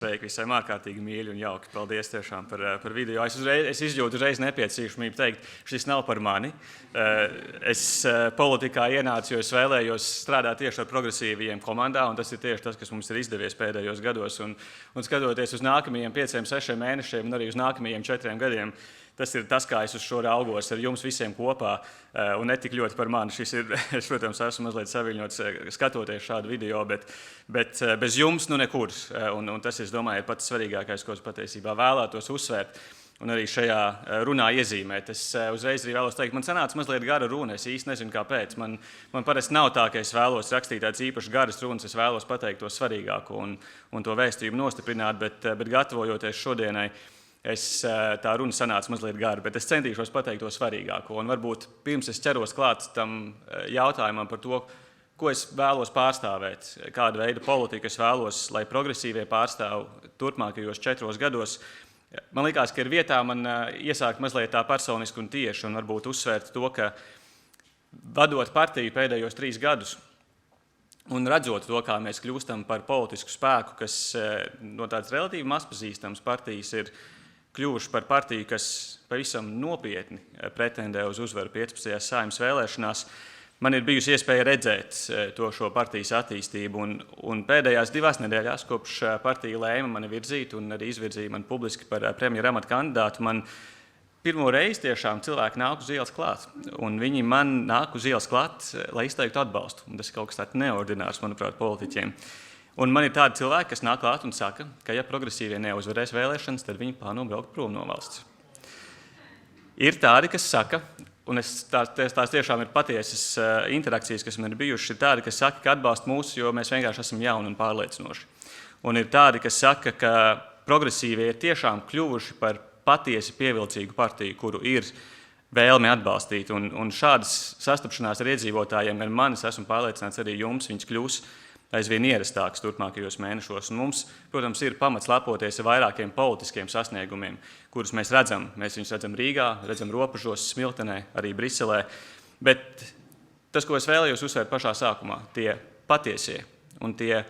Sveiki, visiem ārkārtīgi mīļi un jauki. Paldies tiešām par video. Es izjūtu uzreiz nepieciešamību teikt, šis nav par mani. Es politikā ienācu, jo es vēlējos strādāt tieši ar progresīviem komandā, un tas ir tieši tas, kas mums ir izdevies pēdējos gados. Un skatoties uz nākamajiem 5-6 mēnešiem un arī uz nākamajiem 4 gadiem, tas ir tas, kā es uz šo raugos ar jums visiem kopā, un ne tik ļoti par mani. Es, protams, esmu mazliet saviļņots skatoties šādu video, bet bez jums nu nekur. Un tas, es domāju, ir pats svarīgākais, ko es patiesībā vēlētos uzsvērt un arī šajā runā iezīmēt. Es uzreiz arī vēlos teikt, man sanāca mazliet gara runa, es īsti nezinu, kāpēc. Man parasti nav tā, ka es vēlos rakstīt tāds īpaši garas runas, es vēlos pateikt to svarīgāko un to vēstījumu nostiprināt, bet gatavojoties šodienai, tā runa sanāca mazliet gara, bet es centīšos pateikt to svarīgāko. Un varbūt pirms es ķeros klāt tam jautājumam par to, ko es vēlos pārstāvēt, kāda veida politiku es vēlos, lai progresīvie pārstāv turpmākajos 4 gados. Man likās, ka ir vietā man iesākt mazliet tā personiski un tieši un varbūt uzsvērt to, ka vadot partiju pēdējos 3 gadus un redzot to, kā mēs kļūstam par politisku spēku, kas no tādas relatīvi mazpazīstamas partijas ir kļuvuši par partiju, kas pavisam nopietni pretendē uz uzvaru 15. Saeimas vēlēšanās. Man ir bijusi iespēja redzēt šo partijas attīstību, un pēdējās 2 nedēļās, kopš partija lēma mani virzīt un arī izvirzīja mani publiski par premjera amata kandidātu, man pirmo reizi tiešām cilvēki nāk uz ielas klāt, un viņi man nāk uz ielas klāt, lai izteiktu atbalstu. Un tas ir kaut kas tāds neordinārs, manuprāt, politiķiem. Un man ir tādi cilvēki, kas nāk klāt un saka, ka ja progresīvie neuzvarēs vēlēšanas, tad viņi plāno braukt prom no valsts. Ir tādi, kas saka, un tās tiešām ir patiesas interakcijas, kas man ir bijušas, ir tādi, kas saka, ka atbalsta mūs, jo mēs vienkārši esam jauni un pārliecinoši. Un ir tādi, kas saka, ka progresīvie ir tiešām kļuvuši par patiesi pievilcīgu partiju, kuru ir vēlme atbalstīt. Un šādas sastapšanās ar iedzīvotājiem, gan manis, esmu pārliecināts arī jums, viņas kļūs aizvien ierastāks turpmākajos mēnešos. Un mums, protams, ir pamats lepoties ar vairākiem politiskiem sasniegumiem, kurus mēs redzam. Mēs viņus redzam Rīgā, redzam Ropažos, Smiltenē, arī Briselē. Bet tas, ko es vēlējos uzsvērt pašā sākumā, tie patiesie un tie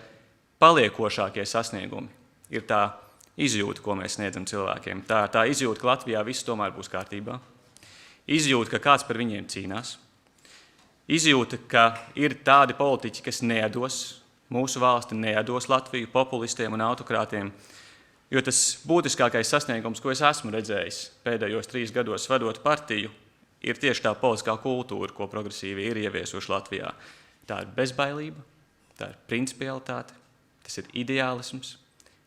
paliekošākie sasniegumi ir tā izjūta, ko mēs sniedzam cilvēkiem. Tā izjūta, ka Latvijā viss tomēr būs kārtībā. Izjūta, ka kāds par viņiem cīnās. Izjūta, ka ir tādi politiķi, kas neatdos mūsu valsti, neatdos Latviju populistiem un autokrātiem, jo tas būtiskākais sasniegums, ko es esmu redzējis pēdējos 3 gados vadot partiju, ir tieši tā politiskā kultūra, ko progresīvi ir ieviesuši Latvijā. Tā ir bezbailība, tā ir principialitāte, tas ir ideālisms,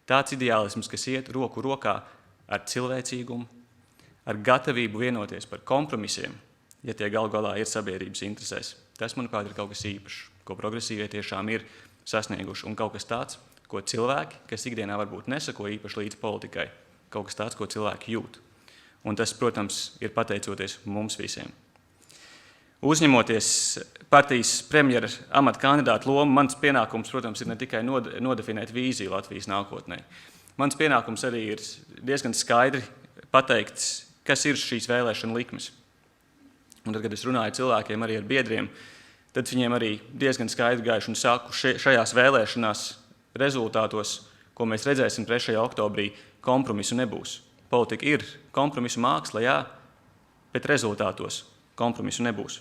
tāds ideālisms, kas iet roku rokā ar cilvēcīgumu, ar gatavību vienoties par kompromisiem, ja tie galu galā ir sabiedrības interesēs. Tas, manuprāt, ir kaut kas īpašs, ko progresīvie tiešām ir sasnieguši, un kaut kas tāds, ko cilvēki, kas ikdienā varbūt nesako īpaši līdz politikai, kaut kas tāds, ko cilvēki jūt. Un tas, protams, ir pateicoties mums visiem. Uzņemoties partijas premjera amata kandidātu lomu, mans pienākums, protams, ir ne tikai nodefinēt vīziju Latvijas nākotnē. Mans pienākums arī ir diezgan skaidri pateikt, kas ir šīs vēlēšana likmes. Un tad, kad es runāju cilvēkiem, arī ar biedriem, tad viņiem arī diezgan skaidri gaiši un saku, šajās vēlēšanās rezultātos, ko mēs redzēsim 3. oktobrī, kompromisu nebūs. Politika ir kompromisu māksla, jā, bet rezultātos kompromisu nebūs.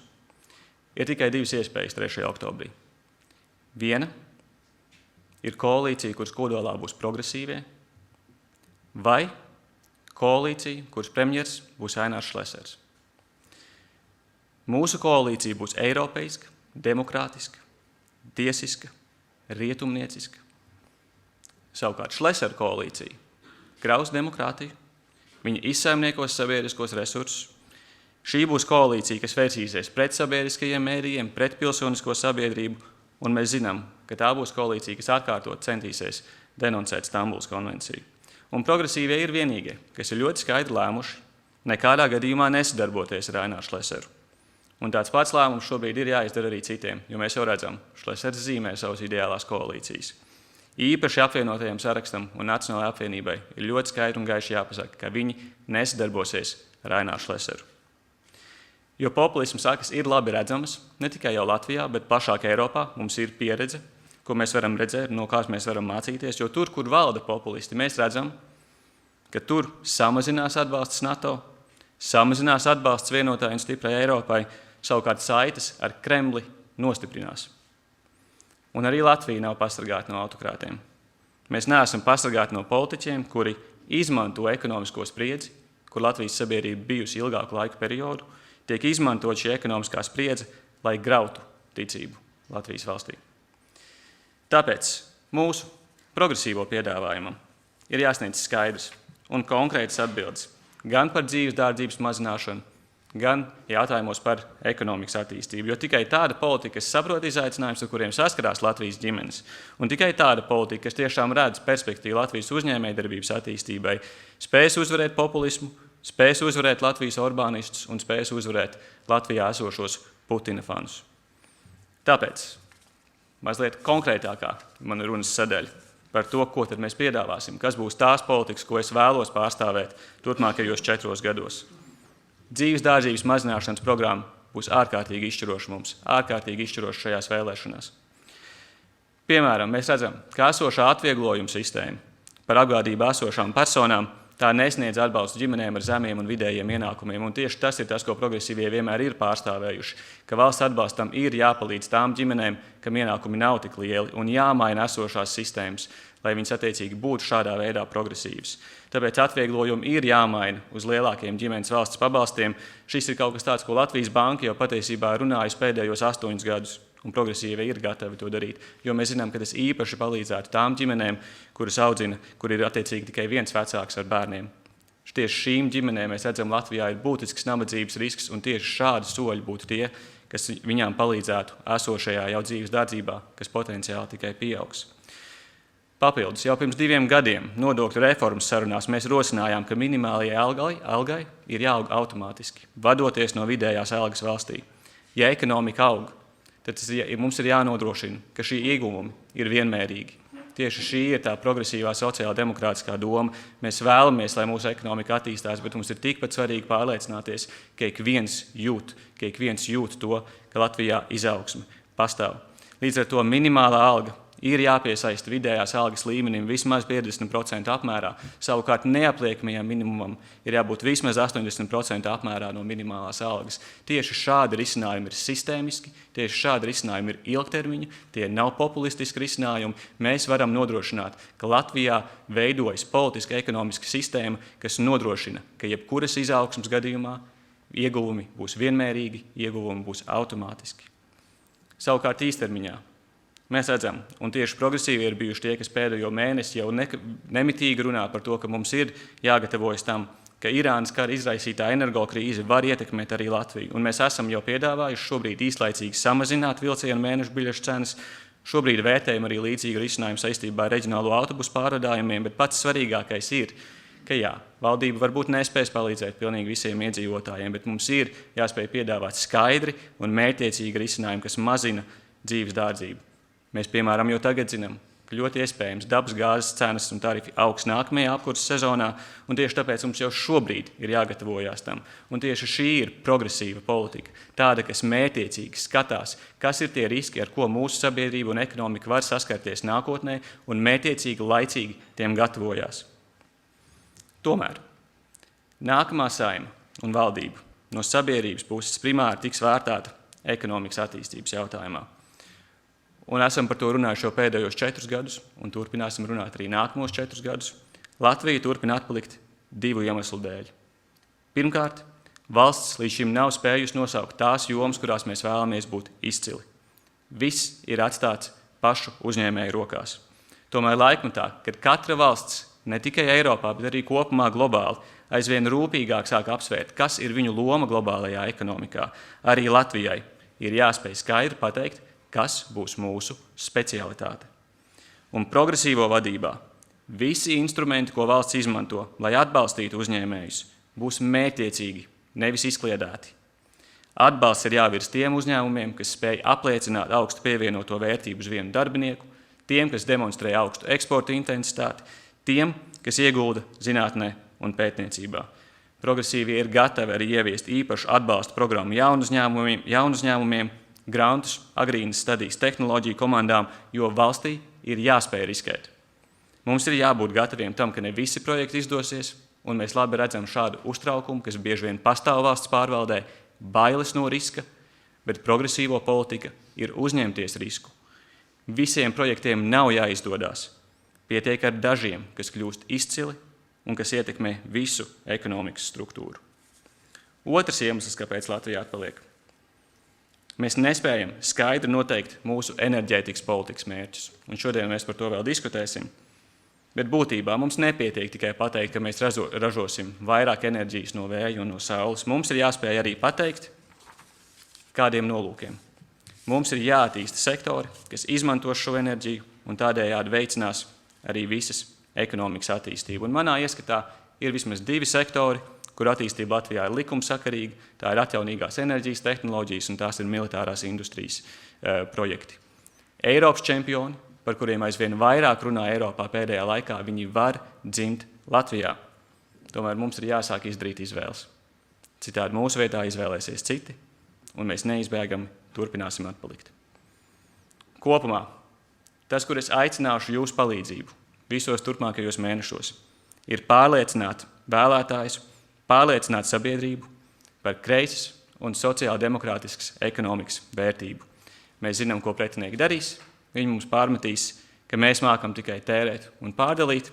Ir tikai 2 iespējas 3. oktobrī. Viena ir koalīcija, kuras kodolā būs progresīvie, vai koalīcija, kuras premjers būs Ainārs Šlesers. Mūsu koalīcija būs eiropeiska, demokrātiska, tiesiska, rietumnieciska. Savukārt Šlesera koalīcija graus demokrātiju, viņa izsaimniekos sabiedriskos resursus. Šī būs koalīcija, kas vērsīsies pret sabiedriskajiem mēdījiem, pret pilsonisko sabiedrību, un mēs zinām, ka tā būs koalīcija, kas atkārtot centīsies denoncēt Stambulas konvenciju. Un progresīvie ir vienīgie, kas ir ļoti skaidri lēmuši nekādā gadījumā nesadarboties ar Aināru Šleseru. Un tāds pats lēmums šobrīd ir jāizdara arī citiem, jo mēs jau redzam, Šlesers zīmē savas ideālās koalīcijas. Īpaši apvienotajam sarakstam un Nacionālajai apvienībai ir ļoti skaidri un gaiši jāpasaka, ka viņi nesadarbosies ar Aināru Šleseru. Jo populismu sakas ir labi redzamas, ne tikai jau Latvijā, bet plašāk Eiropā. Mums ir pieredze, ko mēs varam redzēt, no kā mēs varam mācīties, jo tur, kur valda populisti, mēs redzam, ka tur samazinās atbalsts NATO, samazinās atbalsts vienotai un stiprai Eiropai, savukārt saites ar Kremli nostiprinās. Un arī Latvija nav pasargāta no autokrātiem. Mēs neesam pasargāti no politiķiem, kuri izmanto ekonomisko spriedzi, kur Latvijas sabiedrība bijusi ilgāku laiku periodu, tiek izmantot šī ekonomiskā spriedze, lai grautu ticību Latvijas valstī. Tāpēc mūsu progresīvo piedāvājumam ir jāsniedz skaidrs un konkrētas atbildes gan par dzīves dārdzības mazināšanu, gan jautājumos par ekonomikas attīstību, jo tikai tāda politika, kas saprot izaicinājumus, ar kuriem saskarās Latvijas ģimenes, un tikai tāda politika, kas tiešām redz perspektīvu Latvijas uzņēmējdarbības attīstībai, spēs uzvarēt populismu, spēs uzvarēt Latvijas orbānistus un spēs uzvarēt Latvijā esošos Putina fanus. Tāpēc mazliet konkrētākā mana runas sadaļa par to, ko tad mēs piedāvāsim, kas būs tās politikas, ko es vēlos pārstāvēt turpmākajos 4 gados. Dzīves dārdzības mazināšanas programma būs ārkārtīgi izšķiroša mums, ārkārtīgi izšķiroša šajās vēlēšanās. Piemēram, mēs redzam, ka esošā atvieglojuma sistēma par apgādību esošām personām tā nesniedz atbalstu ģimenēm ar zemiem un vidējiem ienākumiem, un tieši tas ir tas, ko progresīvie vienmēr ir pārstāvējuši, ka valsts atbalstam ir jāpalīdz tām ģimenēm, kam ienākumi nav tik lieli, un jāmaina esošās sistēmas, lai viņas attiecīgi būtu šādā veidā progresīvas. Tāpēc atvieglojumi ir jāmaina uz lielākiem ģimenes valsts pabalstiem. Šis ir kaut kas tāds, ko Latvijas Banka jau patiesībā runājusi pēdējos 8 gadus, un progresīvi ir gatavi to darīt, jo mēs zinām, ka tas īpaši palīdzētu tām ģimenēm, kuras audzina, kur ir attiecīgi tikai viens vecāks ar bērniem. Tieši šīm ģimenēm mēs redzam, Latvijā ir būtisks nabadzības risks, un tieši šādi soļi būtu tie, kas viņām palīdzētu esošajā jau dzīves dārdzībā, kas potenciāli tikai pieaugs. Papildus, jau pirms 2 gadiem nodokļu reformas sarunās mēs rosinājām, ka minimālajai algai ir jāaug automātiski, vadoties no vidējās algas valstī. Ja ekonomika aug, tad mums ir jānodrošina, ka šī ieguvumi ir vienmērīgi. Tieši šī ir tā progresīvā sociāla demokrātiskā doma. Mēs vēlamies, lai mūsu ekonomika attīstās, bet mums ir tikpat svarīgi pārliecināties, ka ik viens jūt to, ka Latvijā izaugsme pastāv. Līdz ar to minimālā alga ir jāpiesaista vidējās algas līmenim vismaz 50% apmērā. Savukārt neapliekamajam minimumam ir jābūt vismaz 80% apmērā no minimālās algas. Tieši šādi risinājumi ir sistēmiski, tieši šādi risinājumi ir ilgtermiņa, tie nav populistiski risinājumi. Mēs varam nodrošināt, ka Latvijā veidojas politiska ekonomiska sistēma, kas nodrošina, ka jebkuras izaugsmes gadījumā ieguvumi būs vienmērīgi, ieguvumi būs automātiski. Savukārt īstermiņā mēs redzam, un tieši progresīvi ir bijuši tie, kas pēdējo mēnesi jau nemitīgi runā par to, ka mums ir jāgatavojas tam, ka Irānas kara izraisītā energokrīze var ietekmēt arī Latviju. Un mēs esam jau piedāvājuši šobrīd īslaicīgi samazināt vilcienu mēnešu biļešu cenas. Šobrīd vērtējam arī līdzīgu risinājumu saistībā ar reģionālo autobusu pārvadājumiem, bet pats svarīgākais ir, ka jā, valdība varbūt nespēs palīdzēt pilnīgi visiem iedzīvotājiem, bet mums ir jāspēj piedāvāt skaidri un mērķtiecīgi risinājumi, kas mazina dzīves dārdzību. Mēs, piemēram, jau tagad zinām, ka ļoti iespējams dabas gāzes cenas un tarifi augs nākamajā apkurses sezonā, un tieši tāpēc mums jau šobrīd ir jāgatavojās tam. Un tieši šī ir progresīva politika, tāda, kas mērķtiecīgi skatās, kas ir tie riski, ar ko mūsu sabiedrība un ekonomika var saskarties nākotnē, un mērķtiecīgi, laicīgi tiem gatavojās. Tomēr nākamā Saeima un valdība no sabiedrības puses primāri tiks vērtēta ekonomikas attīstības jautājumā. Un esam par to runājuši jau pēdējos 4 gadus, un turpināsim runāt arī nākamos 4 gadus. Latvija turpina atpalikt 2 iemeslu dēļ. Pirmkārt, valsts līdz šim nav spējusi nosaukt tās jomas, kurās mēs vēlamies būt izcili. Viss ir atstāts pašu uzņēmēju rokās. Tomēr laikmetā, kad katra valsts, ne tikai Eiropā, bet arī kopumā globāli, aizvien rūpīgāk sāk apsvērt, kas ir viņu loma globālajā ekonomikā, arī Latvijai ir jāspēj skaidri pateikt, kas būs mūsu specialitāte. Un progresīvo vadībā visi instrumenti, ko valsts izmanto, lai atbalstītu uzņēmējus, būs mērķtiecīgi, nevis izkliedēti. Atbalsts ir jāvirs tiem uzņēmumiem, kas spēj apliecināt augstu pievienoto vērtību uz vienu darbinieku, tiem, kas demonstrē augstu eksporta intensitāti, tiem, kas iegulda zinātnē un pētniecībā. Progresīvie ir gatavi arī ieviest īpašu atbalstu programmu jaunu uzņēmumiem, grantus, agrīnas stadijas tehnoloģiju komandām, jo valstī ir jāspēj riskēt. Mums ir jābūt gataviem tam, ka ne visi projekti izdosies, un mēs labi redzam šādu uztraukumu, kas bieži vien pastāv valsts pārvaldē, bailes no riska, bet progresīvo politika ir uzņemties risku. Visiem projektiem nav jāizdodās. Pietiek ar dažiem, kas kļūst izcili un kas ietekmē visu ekonomikas struktūru. Otrs iemesls, kāpēc Latvija atpaliek. Mēs nespējam skaidri noteikt mūsu enerģētikas politikas mērķus, un šodien mēs par to vēl diskutēsim. Bet būtībā mums nepietiek tikai pateikt, ka mēs ražosim vairāk enerģijas no vēja un no saules. Mums ir jāspēj arī pateikt, kādiem nolūkiem. Mums ir jāattīsta sektori, kas izmantos šo enerģiju un tādējādi veicinās arī visas ekonomikas attīstību. Un manā ieskatā ir vismaz 2 sektori, kur attīstība Latvijā ir likumsakarīga, tā ir atjaunīgās enerģijas tehnoloģijas un tās ir militārās industrijas projekti. Eiropas čempioni, par kuriem aizvien vairāk runā Eiropā pēdējā laikā, viņi var dzimt Latvijā. Tomēr mums ir jāsāk izdarīt izvēles. Citādi mūsu vietā izvēlēsies citi, un mēs neizbēgami turpināsim atpalikt. Kopumā, tas, kur es aicināšu jūsu palīdzību visos turpmākajos mēnešos, ir pārliecināt vēlētājus, pārliecināt sabiedrību par kreisas un sociāldemokrātiskas ekonomikas vērtību. Mēs zinām, ko pretinieki darīs. Viņi mums pārmetīs, ka mēs mākam tikai tērēt un pārdalīt,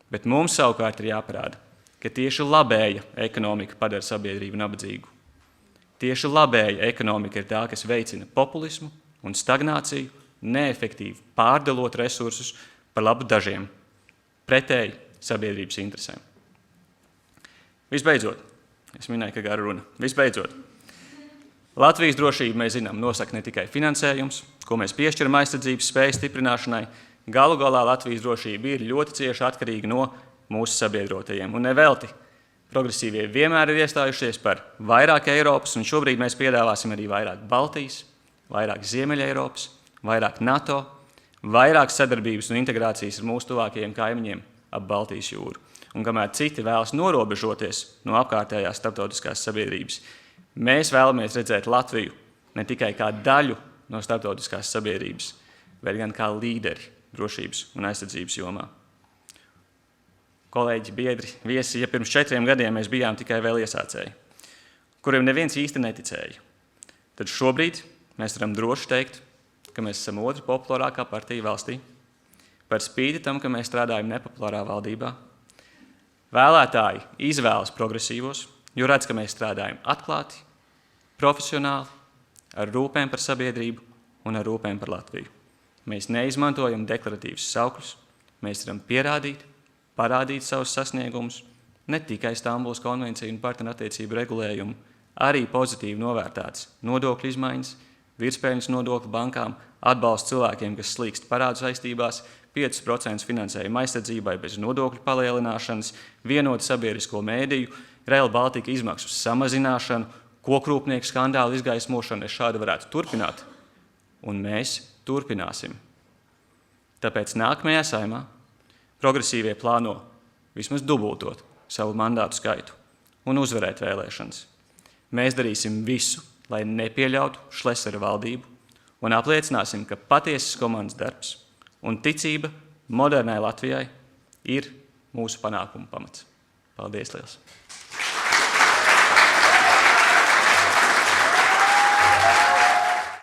bet mums savukārt ir jāparāda, ka tieši labēja ekonomika padara sabiedrību nabadzīgu. Tieši labēja ekonomika ir tā, kas veicina populismu un stagnāciju, neefektīvi pārdalot resursus par labu dažiem, pretēji sabiedrības interesēm. Visbeidzot, es minēju, ka gara runa. Visbeidzot, Latvijas drošību, mēs zinām, nosaka ne tikai finansējums, ko mēs piešķiram aizsardzības spējas stiprināšanai. Galu galā Latvijas drošība ir ļoti cieši atkarīga no mūsu sabiedrotajiem. Un nevelti progresīvie vienmēr ir iestājušies par vairāk Eiropas, un šobrīd mēs piedāvāsim arī vairāk Baltijas, vairāk Ziemeļa Eiropas, vairāk NATO, vairāk sadarbības un integrācijas ar mūsu tuvākajiem kaimiņiem ap Baltijas jūru. Un kamēr citi vēlas norobežoties no apkārtējās starptautiskās sabiedrības, mēs vēlamies redzēt Latviju ne tikai kā daļu no starptautiskās sabiedrības, bet gan kā līderi drošības un aizsardzības jomā. Kolēģi, biedri, viesi, ja pirms 4 gadiem mēs bijām tikai vēl iesācēji, kuriem neviens īsti neticēja, tad šobrīd mēs varam droši teikt, ka mēs esam otra populārākā partija valstī, par spīti tam, ka mēs strādājam nepopulārā valdībā. Vēlētāji izvēlas progresīvos, jo redz, ka mēs strādājam atklāti, profesionāli, ar rūpēm par sabiedrību un ar rūpēm par Latviju. Mēs neizmantojam deklaratīvus saukļus, mēs varam pierādīt, parādīt savus sasniegumus, ne tikai Stambulas konvenciju un partnerattiecību regulējumu, arī pozitīvi novērtēts nodokļu izmaiņas, virspēļņas nodokļu bankām, atbalsts cilvēkiem, kas slīkst parādu saistībās, 5% finansējuma aizsardzībai bez nodokļu palielināšanas, vienotu sabiedrisko mēdīju, Rail Baltica izmaksu samazināšanu, kokrūpnieku skandālu izgaismošanu. Es šādi varētu turpināt, un mēs turpināsim. Tāpēc nākamajā Saeimā progresīvie plāno vismaz dubultot savu mandātu skaitu un uzvarēt vēlēšanas. Mēs darīsim visu, lai nepieļautu Šlesera valdību un apliecināsim, ka patiesas komandas darbs un ticība modernai Latvijai ir mūsu panākumu pamats. Paldies liels!